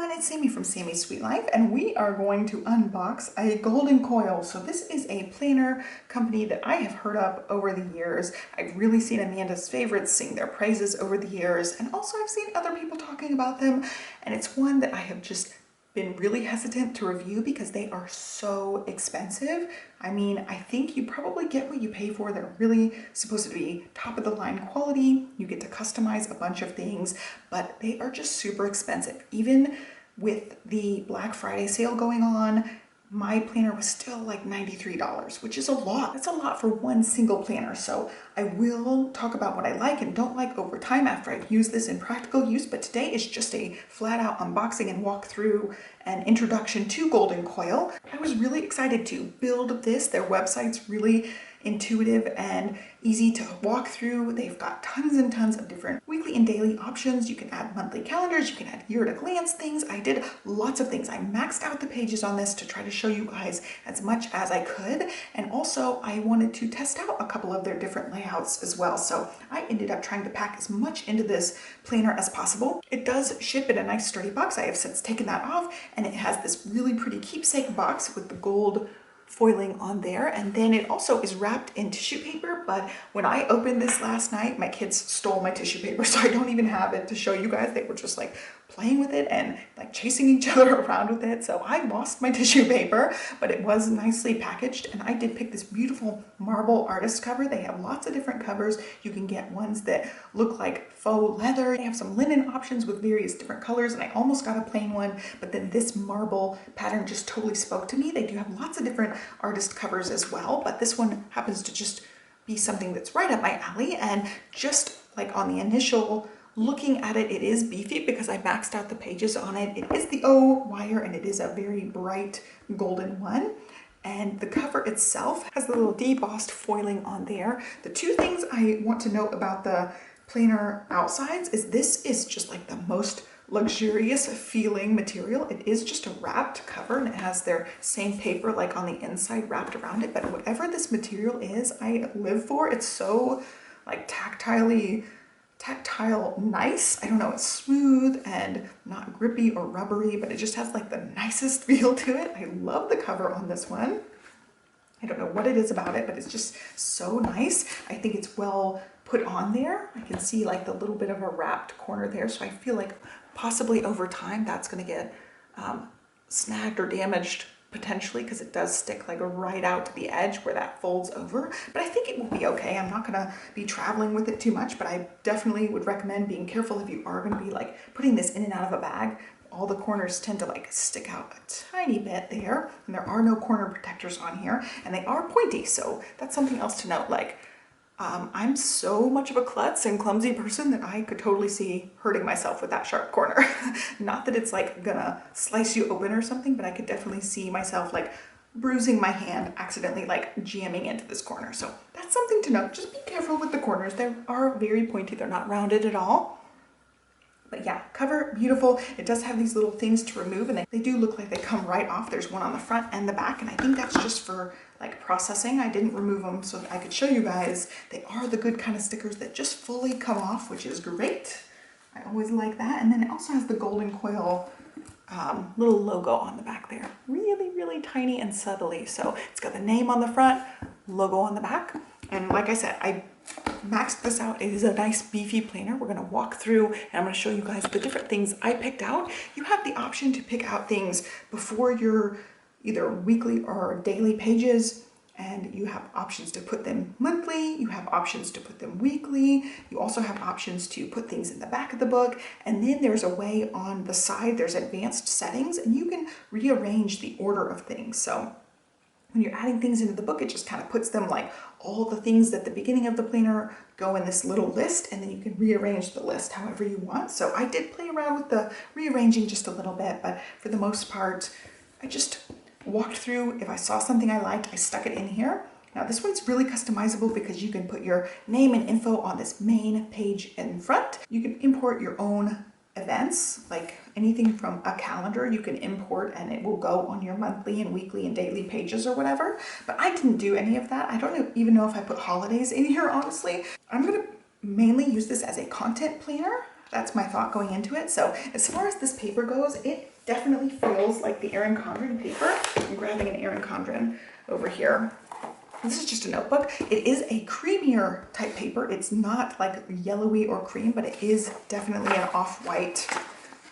everyone, it's Sami from Sami's Sweet Life, and we are going to unbox a Golden Coil. So this is a planner company that I have heard of over the years. I've really seen Amanda's favorites sing their praises over the years, and also I've seen other people talking about them, and it's one that I have just been really hesitant to review because they are so expensive. I mean, I think you probably get what you pay for. They're really supposed to be top of the line quality. You get to customize a bunch of things, but they are just super expensive. Even with the Black Friday sale going on, my planner was still like $93, which is a lot. That's a lot for one single planner. So I will talk about what I like and don't like over time after I've used this in practical use, but today is just a flat out unboxing and walkthrough and introduction to Golden Coil. I was really excited to build this. Their website's really intuitive and easy to walk through. They've got tons and tons of different weekly and daily options. You can add monthly calendars, you can add year-at-a-glance things. I did lots of things. I maxed out the pages on this to try to show you guys as much as I could, and also I wanted to test out a couple of their different layouts as well. So I ended up trying to pack as much into this planner as possible. It does ship in a nice sturdy box. I have since taken that off, and it has this really pretty keepsake box with the gold foiling on there, and then it also is wrapped in tissue paper. But when I opened this last night, my kids stole my tissue paper, so I don't even have it to show you guys. They were just like playing with it and like chasing each other around with it, so I lost my tissue paper, but it was nicely packaged. And I did pick this beautiful marble artist cover. They have lots of different covers. You can get ones that look like faux leather. They have some linen options with various different colors, and I almost got a plain one, but then this marble pattern just totally spoke to me. They do have lots of different artist covers as well, but this one happens to just be something that's right up my alley. And just like on the initial looking at it, it is beefy because I maxed out the pages on it. It is the O wire, and it is a very bright golden one. And the cover itself has the little debossed foiling on there. The two things I want to note about the planner outsides is this is just like the most luxurious feeling material. It is just a wrapped cover, and it has their same paper like on the inside wrapped around it. But whatever this material is, I live for. It's so like tactile nice. I don't know, it's smooth and not grippy or rubbery, but it just has like the nicest feel to it. I love the cover on this one. I don't know what it is about it, but it's just so nice. I think it's well put on there. I can see like the little bit of a wrapped corner there, so I feel like possibly over time that's going to get snagged or damaged potentially, because it does stick like right out to the edge where that folds over. But I think it will be okay. I'm not gonna be traveling with it too much, but I definitely would recommend being careful if you are gonna be like putting this in and out of a bag. All the corners tend to like stick out a tiny bit there, and there are no corner protectors on here, and they are pointy, so that's something else to note. Like I'm so much of a klutz and clumsy person that I could totally see hurting myself with that sharp corner. Not that it's like gonna slice you open or something, but I could definitely see myself like bruising my hand, accidentally like jamming into this corner. So that's something to note. Just be careful with the corners. They are very pointy. They're not rounded at all. But yeah, cover, beautiful. It does have these little things to remove, and they do look like they come right off. There's one on the front and the back, and I think that's just for like processing. I didn't remove them so that I could show you guys. They are the good kind of stickers that just fully come off, which is great. I always like that. And then it also has the Golden Coil little logo on the back there. Really, really tiny and subtly. So it's got the name on the front, logo on the back. And like I said, I maxed this out. It is a nice beefy planner. We're going to walk through, and I'm going to show you guys the different things I picked out. You have the option to pick out things before your either weekly or daily pages, and you have options to put them monthly. You have options to put them weekly. You also have options to put things in the back of the book, and then there's a way on the side, there's advanced settings, and you can rearrange the order of things. So when you're adding things into the book, it just kind of puts them like all the things at the beginning of the planner go in this little list, and then you can rearrange the list however you want. So I did play around with the rearranging just a little bit, but for the most part, I just walked through. If I saw something I liked, I stuck it in here. Now this one's really customizable because you can put your name and info on this main page in front. You can import your own events, like anything from a calendar you can import, and it will go on your monthly and weekly and daily pages or whatever. But I didn't do any of that. I don't even know if I put holidays in here, honestly. I'm gonna mainly use this as a content planner. That's my thought going into it. So as far as this paper goes, it definitely feels like the Erin Condren paper. I'm grabbing an Erin Condren over here. This is just a notebook. It is a creamier type paper. It's not like yellowy or cream, but it is definitely an off-white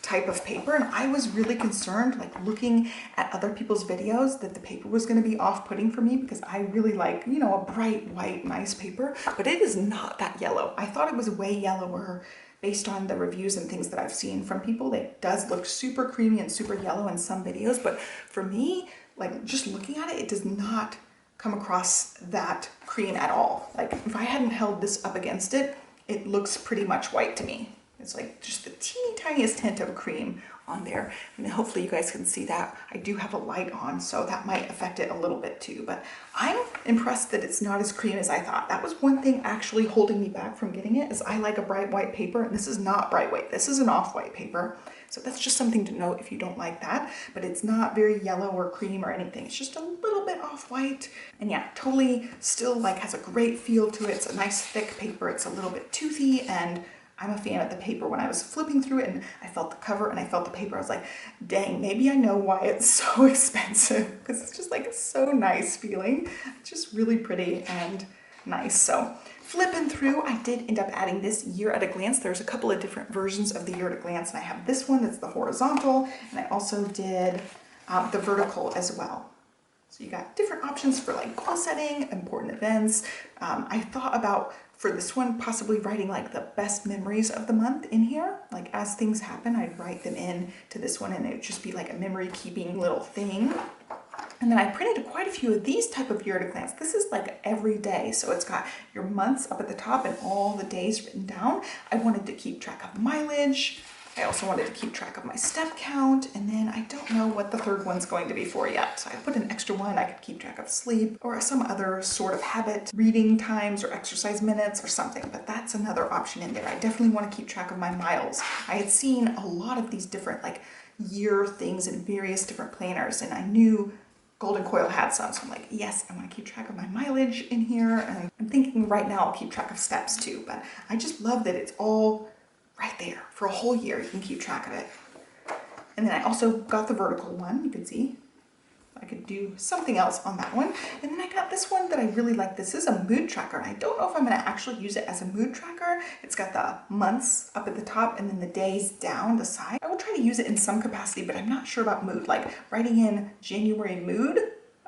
type of paper. And I was really concerned, like looking at other people's videos, that the paper was going to be off-putting for me because I really like, you know, a bright white nice paper, but it is not that yellow. I thought it was way yellower based on the reviews and things that I've seen from people. It does look super creamy and super yellow in some videos, but for me, like just looking at it, it does not come across that cream at all. Like if I hadn't held this up against it, it looks pretty much white to me. It's like just the teeny tiniest hint of cream on there. And hopefully you guys can see that. I do have a light on, so that might affect it a little bit too, but I'm impressed that it's not as creamy as I thought. That was one thing actually holding me back from getting it, is I like a bright white paper, and this is not bright white. This is an off-white paper. So that's just something to note if you don't like that, but it's not very yellow or cream or anything. It's just a little bit off-white. And yeah, totally still like has a great feel to it. It's a nice thick paper. It's a little bit toothy, and I'm a fan of the paper. When I was flipping through it and I felt the cover and I felt the paper, I was like, dang, maybe I know why it's so expensive, because it's just like so nice feeling. It's just really pretty and nice. So flipping through, I did end up adding this Year at a Glance. There's a couple of different versions of the Year at a Glance, and I have this one that's the horizontal, and I also did the vertical as well. So you got different options for like goal setting, important events. I thought about, for this one, possibly writing like the best memories of the month in here. Like as things happen, I'd write them in to this one, and it would just be like a memory keeping little thing. And then I printed quite a few of these type of Year at a Glance. This is like every day. So it's got your months up at the top and all the days written down. I wanted to keep track of mileage. I also wanted to keep track of my step count. And then I don't know what the third one's going to be for yet. So I put an extra one. I could keep track of sleep or some other sort of habit, reading times or exercise minutes or something. But that's another option in there. I definitely want to keep track of my miles. I had seen a lot of these different like year things in various different planners, and I knew Golden Coil had some, so I'm like, yes, I want to keep track of my mileage in here. And I'm thinking right now I'll keep track of steps too, but I just love that it's all right there for a whole year. You can keep track of it. And then I also got the vertical one. You can see I could do something else on that one. And then I got this one that I really like. This is a mood tracker, and I don't know if I'm going to actually use it as a mood tracker. It's got the months up at the top and then the days down the side. I will try to use it in some capacity, but I'm not sure about mood. Like writing in January mood,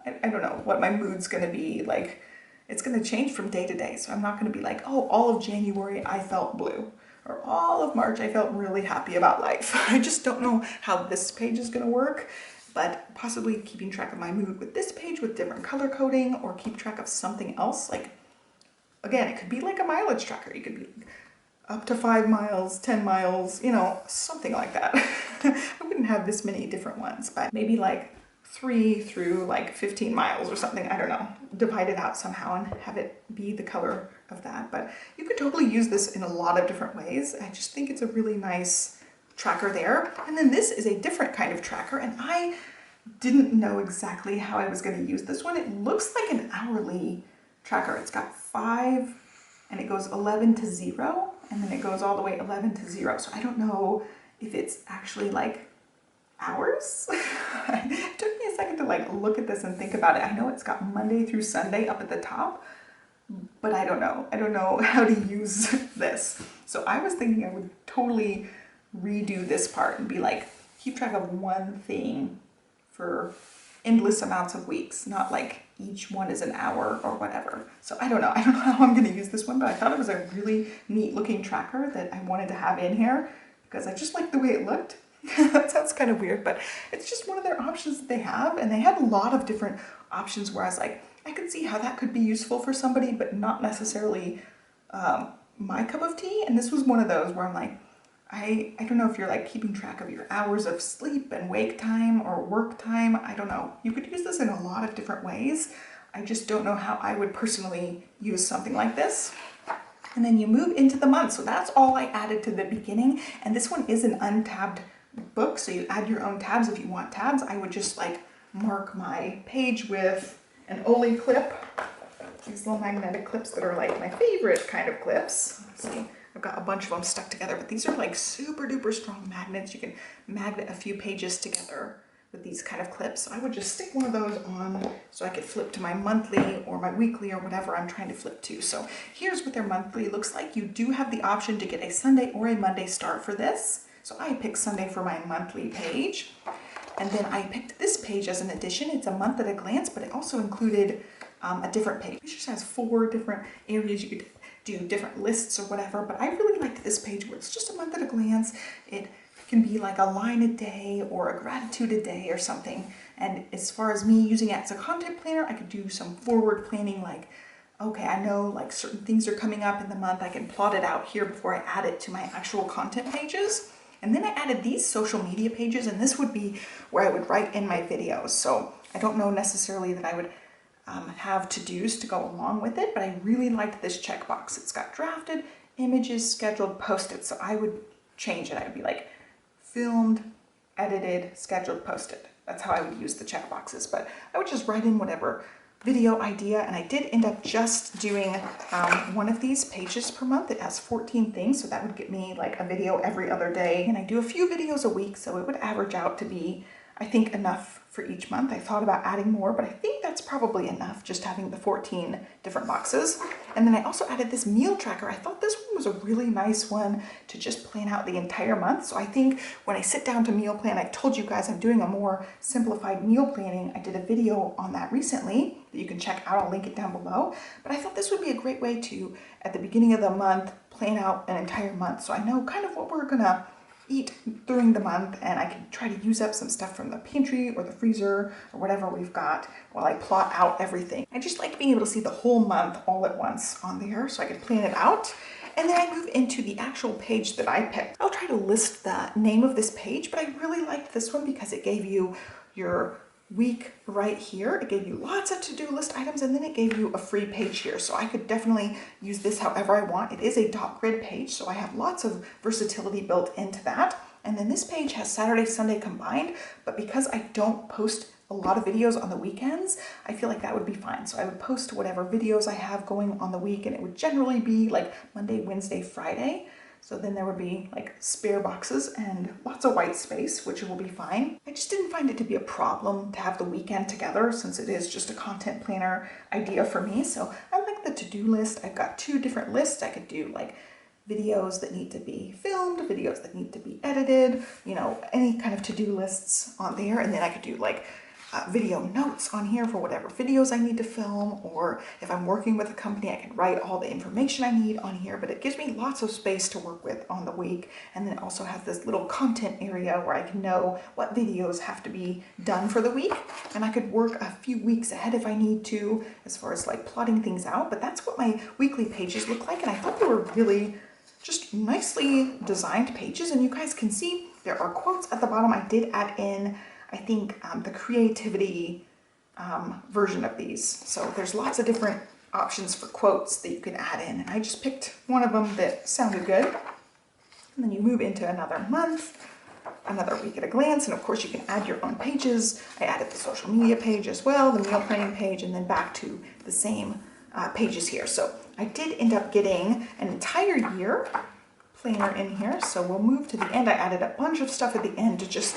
I don't know what my mood's going to be like. It's going to change from day to day, so I'm not going to be like, oh, all of January I felt blue, or all of March I felt really happy about life. I just don't know how this page is going to work. But possibly keeping track of my mood with this page with different color coding, or keep track of something else. Like, again, it could be like a mileage tracker. You could be up to 5 miles, 10 miles, you know, something like that. I wouldn't have this many different ones, but maybe like 3 through like 15 miles or something. I don't know. Divide it out somehow and have it be the color of that. But you could totally use this in a lot of different ways. I just think it's a really nice tracker there. And then this is a different kind of tracker, and I didn't know exactly how I was going to use this one. It looks like an hourly tracker. It's got 5 and it goes 11 to 0, and then it goes all the way 11 to 0. So I don't know if it's actually like hours. It took me a second to like look at this and think about it. I know it's got Monday through Sunday up at the top, but I don't know. I don't know how to use this. So I was thinking I would totally redo this part and be like, keep track of one thing for endless amounts of weeks, not like each one is an hour or whatever. So I don't know how I'm going to use this one, but I thought it was a really neat looking tracker that I wanted to have in here because I just liked the way it looked. That sounds kind of weird, but it's just one of their options that they have, and they had a lot of different options where I was like, I could see how that could be useful for somebody, but not necessarily my cup of tea. And this was one of those where I'm like, I don't know if you're like keeping track of your hours of sleep and wake time or work time. I don't know. You could use this in a lot of different ways. I just don't know how I would personally use something like this. And then you move into the month. So that's all I added to the beginning. And this one is an untabbed book. So you add your own tabs if you want tabs. I would just like mark my page with an Oli clip. These little magnetic clips that are like my favorite kind of clips. Let's see. I've got a bunch of them stuck together, but these are like super duper strong magnets. You can magnet a few pages together with these kind of clips. I would just stick one of those on so I could flip to my monthly or my weekly or whatever I'm trying to flip to. So here's what their monthly looks like. You do have the option to get a Sunday or a Monday start for this. So I picked Sunday for my monthly page. And then I picked this page as an addition. It's a month at a glance, but it also included a different page. It just has 4 different areas you could do different lists or whatever, but I really liked this page where it's just a month at a glance. It can be like a line a day or a gratitude a day or something. And as far as me using it as a content planner, I could do some forward planning, like, okay, I know like certain things are coming up in the month. I can plot it out here before I add it to my actual content pages. And then I added these social media pages, and this would be where I would write in my videos. So I don't know necessarily that I would have to-dos to go along with it, but I really liked this checkbox. It's got drafted, images, scheduled, posted. So I would change it. I would be like filmed, edited, scheduled, posted. That's how I would use the checkboxes, but I would just write in whatever video idea, and I did end up just doing one of these pages per month. It has 14 things, so that would get me like a video every other day, and I do a few videos a week, so it would average out to be, I think, enough for each month. I thought about adding more, but I think that's probably enough, just having the 14 different boxes. And then I also added this meal tracker. I thought this one was a really nice one to just plan out the entire month. So I think when I sit down to meal plan, I told you guys I'm doing a more simplified meal planning. I did a video on that recently that you can check out. I'll link it down below. But I thought this would be a great way to, at the beginning of the month, plan out an entire month. So I know kind of what we're gonna eat during the month, and I can try to use up some stuff from the pantry or the freezer or whatever we've got while I plot out everything. I just like being able to see the whole month all at once on there so I can plan it out. And then I move into the actual page that I picked. I'll try to list the name of this page, but I really liked this one because it gave you your week right here. It gave you lots of to-do list items, and then it gave you a free page here. So I could definitely use this however I want. It is a dot grid page, so I have lots of versatility built into that. And then this page has Saturday, Sunday combined, but because I don't post a lot of videos on the weekends, I feel like that would be fine. So I would post whatever videos I have going on the week, and it would generally be like Monday, Wednesday, Friday. So then there would be like spare boxes and lots of white space, which will be fine. I just didn't find it to be a problem to have the weekend together, since it is just a content planner idea for me. So I like the to-do list. I've got 2 different lists. I could do like videos that need to be filmed, videos that need to be edited, you know, any kind of to-do lists on there. And then I could do like video notes on here for whatever videos I need to film, or if I'm working with a company, I can write all the information I need on here, but it gives me lots of space to work with on the week. And then it also has this little content area where I can know what videos have to be done for the week, and I could work a few weeks ahead if I need to, as far as like plotting things out. But that's what my weekly pages look like, and I thought they were really just nicely designed pages. And you guys can see there are quotes at the bottom. I did add in, I think, the creativity version of these. So there's lots of different options for quotes that you can add in, and I just picked one of them that sounded good. And then you move into another month, another week at a glance, and of course you can add your own pages. I added the social media page as well, the meal planning page, and then back to the same pages here. So I did end up getting an entire year planner in here. So we'll move to the end. I added a bunch of stuff at the end to just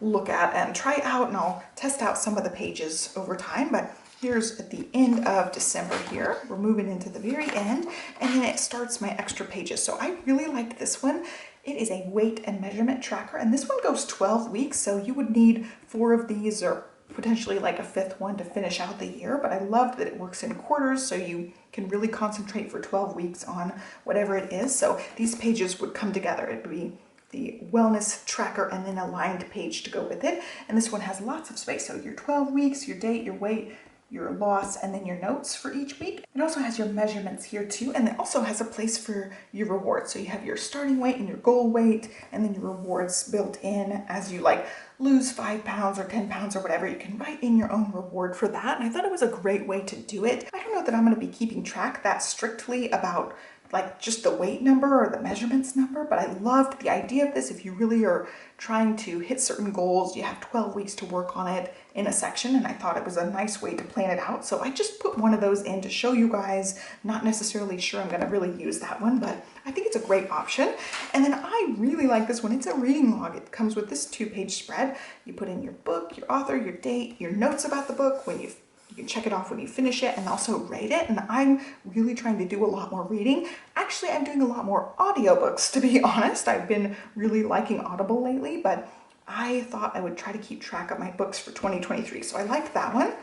look at and try out, and I'll test out some of the pages over time. But here's at the end of December here. We're moving into the very end, and then it starts my extra pages. So I really liked this one. It is a weight and measurement tracker, and this one goes 12 weeks. So you would need 4 of these, or potentially like a 5th one to finish out the year. But I loved that it works in quarters, so you can really concentrate for 12 weeks on whatever it is. So these pages would come together. It'd be the wellness tracker and then a lined page to go with it. And this one has lots of space. So your 12 weeks, your date, your weight, your loss, and then your notes for each week. It also has your measurements here too, and it also has a place for your rewards. So you have your starting weight and your goal weight, and then your rewards built in as you like lose 5 pounds or 10 pounds or whatever. You can write in your own reward for that, and I thought it was a great way to do it. I don't know that I'm going to be keeping track that strictly about like just the weight number or the measurements number, but I loved the idea of this. If you really are trying to hit certain goals, you have 12 weeks to work on it in a section, and I thought it was a nice way to plan it out. So I just put one of those in to show you guys. Not necessarily sure I'm gonna really use that one, but I think it's a great option. And then I really like this one. It's a reading log. It comes with this 2-page spread. You put in your book, your author, your date, your notes about the book, when you can check it off when you finish it, and also rate it. And I'm really trying to do a lot more reading. Actually, I'm doing a lot more audiobooks, to be honest. I've been really liking Audible lately, but I thought I would try to keep track of my books for 2023. So I liked that one.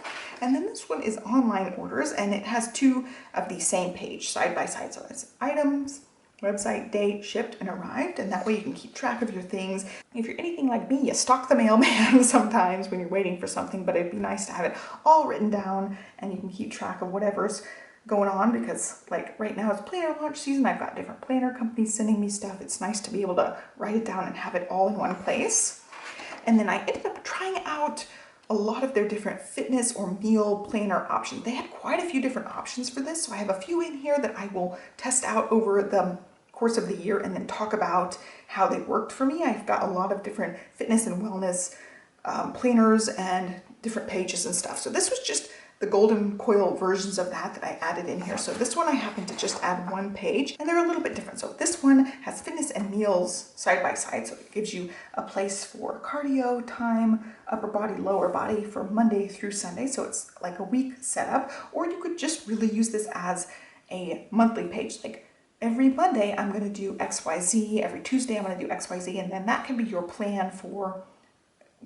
And then this one is online orders, and it has 2 of the same page side by side. So it's items, website, date, shipped, and arrived, and that way you can keep track of your things. If you're anything like me, you stalk the mailman sometimes when you're waiting for something, but it'd be nice to have it all written down and you can keep track of whatever's going on, because like right now it's planner launch season. I've got different planner companies sending me stuff. It's nice to be able to write it down and have it all in one place. And then I ended up trying out a lot of their different fitness or meal planner options. They had quite a few different options for this, so I have a few in here that I will test out over the course of the year and then talk about how they worked for me. I've got a lot of different fitness and wellness planners and different pages and stuff. So this was just the Golden Coil versions of that I added in here. So this one I happened to just add 1 page, and they're a little bit different. So this one has fitness and meals side by side. So it gives you a place for cardio time, upper body, lower body for Monday through Sunday. So it's like a week setup, or you could just really use this as a monthly page. Like every Monday I'm going to do XYZ, every Tuesday I'm going to do XYZ, and then that can be your plan for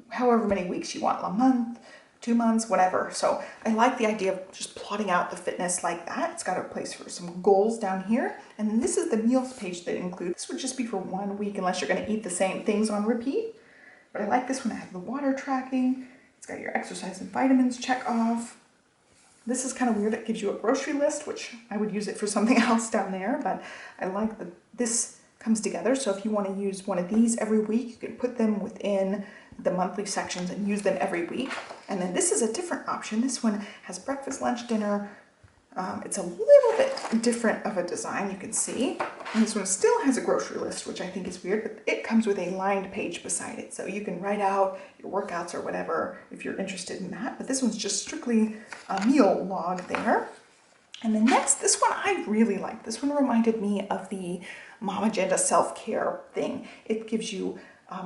however many weeks you want, a month, 2 months, whatever. So I like the idea of just plotting out the fitness like that. It's got a place for some goals down here. And then this is the meals page that includes. This would just be for 1 week unless you're going to eat the same things on repeat. But I like this one. I have the water tracking. It's got your exercise and vitamins check off. This is kind of weird. It gives you a grocery list, which I would use it for something else down there, but I like that this comes together. So if you want to use one of these every week, you can put them within the monthly sections and use them every week. And then this is a different option. This one has breakfast, lunch, dinner. It's a little bit different of a design, you can see. And this one still has a grocery list, which I think is weird, but it comes with a lined page beside it. So you can write out your workouts or whatever if you're interested in that. But this one's just strictly a meal log there. And then next, this one I really like. This one reminded me of the Mom Agenda self-care thing. It gives you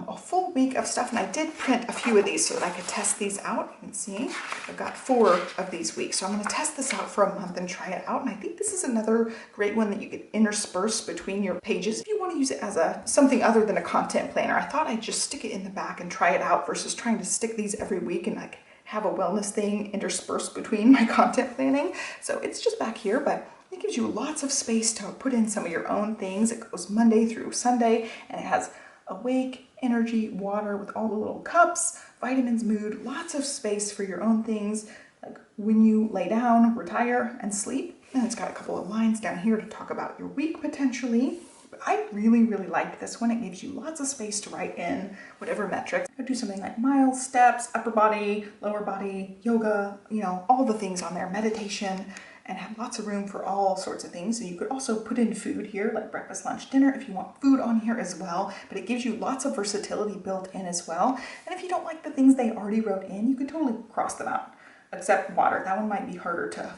a full week of stuff, and I did print a few of these so that I could test these out. You can see I've got 4 of these weeks, so I'm going to test this out for a month and try it out. And I think this is another great one that you could intersperse between your pages if you want to use it as something other than a content planner. I thought I'd just stick it in the back and try it out versus trying to stick these every week and like have a wellness thing interspersed between my content planning. So it's just back here, but it gives you lots of space to put in some of your own things. It goes Monday through Sunday, and it has awake, energy, water with all the little cups, vitamins, mood, lots of space for your own things, like when you lay down, retire, and sleep. And it's got a couple of lines down here to talk about your week potentially. But I really, really liked this one. It gives you lots of space to write in whatever metrics. I do something like miles, steps, upper body, lower body, yoga, you know, all the things on there, meditation, and have lots of room for all sorts of things. So you could also put in food here, like breakfast, lunch, dinner, if you want food on here as well. But it gives you lots of versatility built in as well. And if you don't like the things they already wrote in, you can totally cross them out, except water. That one might be harder to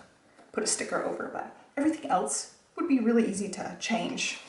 put a sticker over, but everything else would be really easy to change.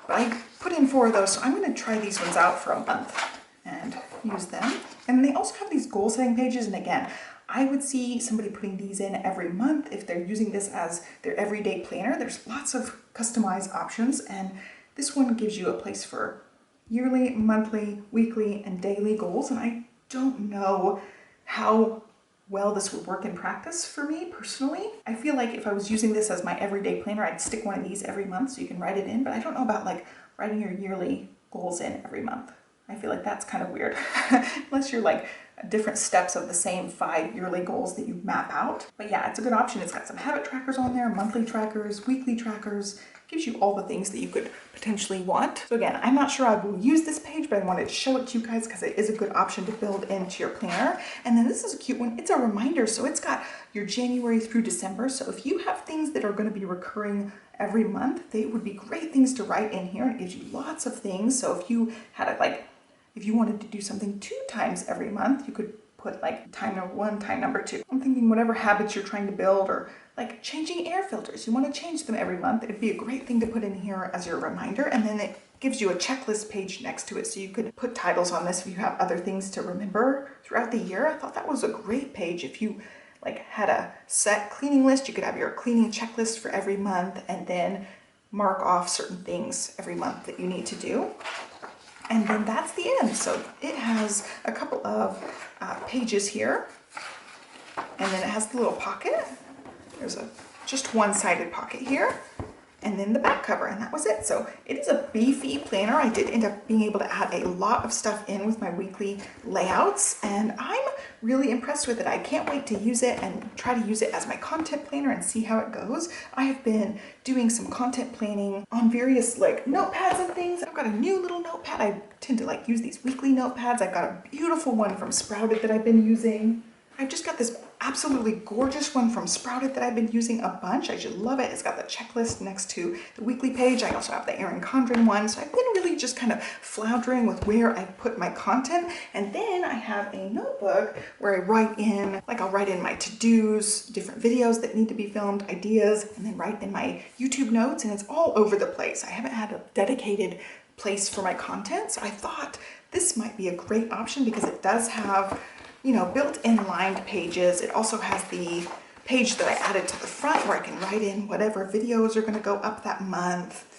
But I put in 4 of those, so I'm going to try these ones out for a month and use them. And they also have these goal setting pages, and again, I would see somebody putting these in every month if they're using this as their everyday planner. There's lots of customized options, and this one gives you a place for yearly, monthly, weekly, and daily goals. And I don't know how well this would work in practice for me personally. I feel like if I was using this as my everyday planner, I'd stick one of these every month so you can write it in, but I don't know about like writing your yearly goals in every month. I feel like that's kind of weird, unless you're like different steps of the same 5 yearly goals that you map out. But yeah, it's a good option. It's got some habit trackers on there, monthly trackers, weekly trackers. Gives you all the things that you could potentially want. So again, I'm not sure I will use this page, but I wanted to show it to you guys because it is a good option to build into your planner. And then this is a cute one. It's a reminder. So it's got your January through December. So if you have things that are going to be recurring every month, they would be great things to write in here. It gives you lots of things. So if you had it like, if you wanted to do something 2 times every month, you could put like time number 1, time number 2. I'm thinking whatever habits you're trying to build, or like changing air filters, you want to change them every month, it'd be a great thing to put in here as your reminder. And then it gives you a checklist page next to it, so you could put titles on this if you have other things to remember throughout the year. I thought that was a great page. If you like had a set cleaning list, you could have your cleaning checklist for every month and then mark off certain things every month that you need to do. And then that's the end. So it has a couple of pages here, and then it has the little pocket. There's a just one-sided pocket here, and then the back cover, and that was it. So it is a beefy planner. I did end up being able to add a lot of stuff in with my weekly layouts, and I'm really impressed with it. I can't wait to use it and try to use it as my content planner and see how it goes. I have been doing some content planning on various like notepads and things. I've got a new little notepad. I tend to like use these weekly notepads. I've got a beautiful one from Sprouted that I've been using. I've just got this absolutely gorgeous one from Sprouted that I've been using a bunch. I just love it. It's got the checklist next to the weekly page. I also have the Erin Condren one. So I've been really just kind of floundering with where I put my content. And then I have a notebook where I write in, like I'll write in my to-dos, different videos that need to be filmed, ideas, and then write in my YouTube notes, and it's all over the place. I haven't had a dedicated place for my content. So I thought this might be a great option because it does have, you know, built-in lined pages. It also has the page that I added to the front where I can write in whatever videos are going to go up that month.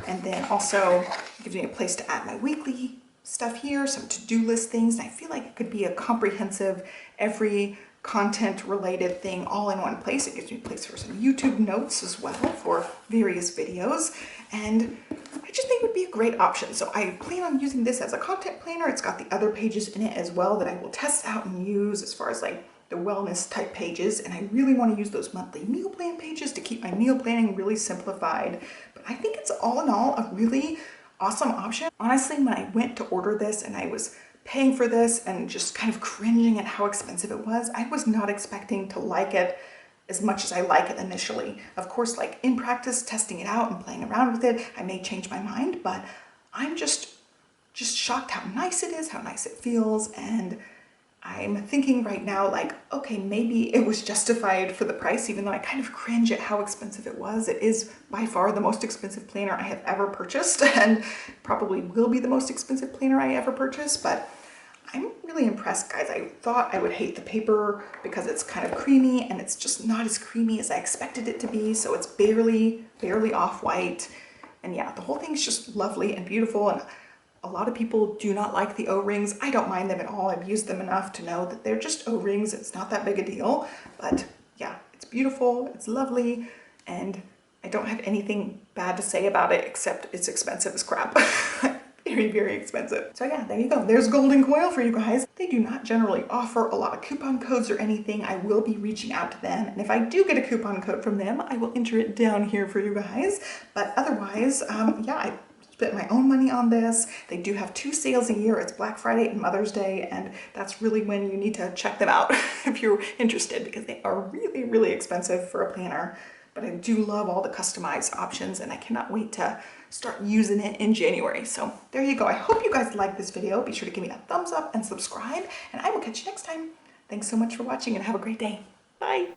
And then also it gives me a place to add my weekly stuff here, some to-do list things. And I feel like it could be a comprehensive, every content related thing all in one place. It gives me a place for some YouTube notes as well for various videos. And I just think it would be a great option. So I plan on using this as a content planner. It's got the other pages in it as well that I will test out and use as far as like the wellness type pages. And I really want to use those monthly meal plan pages to keep my meal planning really simplified. But I think it's all in all a really awesome option. Honestly, when I went to order this and I was paying for this and just kind of cringing at how expensive it was, I was not expecting to like it as much as I like it initially. Of course, like in practice, testing it out and playing around with it, I may change my mind, but I'm just shocked how nice it is, how nice it feels. And I'm thinking right now, like, okay, maybe it was justified for the price, even though I kind of cringe at how expensive it was. It is by far the most expensive planner I have ever purchased, and probably will be the most expensive planner I ever purchase, but I'm really impressed, guys. I thought I would hate the paper because it's kind of creamy, and it's just not as creamy as I expected it to be. So it's barely off-white. And yeah, the whole thing's just lovely and beautiful. And a lot of people do not like the O-rings. I don't mind them at all. I've used them enough to know that they're just O-rings. It's not that big a deal. But yeah, it's beautiful. It's lovely. And I don't have anything bad to say about it except it's expensive as crap. Very, very expensive. So yeah, there you go. There's Golden Coil for you guys. They do not generally offer a lot of coupon codes or anything. I will be reaching out to them. And if I do get a coupon code from them, I will enter it down here for you guys. But otherwise, yeah, I spent my own money on this. They do have 2 sales a year. It's Black Friday and Mother's Day. And that's really when you need to check them out if you're interested, because they are really, really expensive for a planner. But I do love all the customized options, and I cannot wait to start using it in January. So there you go. I hope you guys liked this video. Be sure to give me a thumbs up and subscribe, and I will catch you next time. Thanks so much for watching, and have a great day. Bye.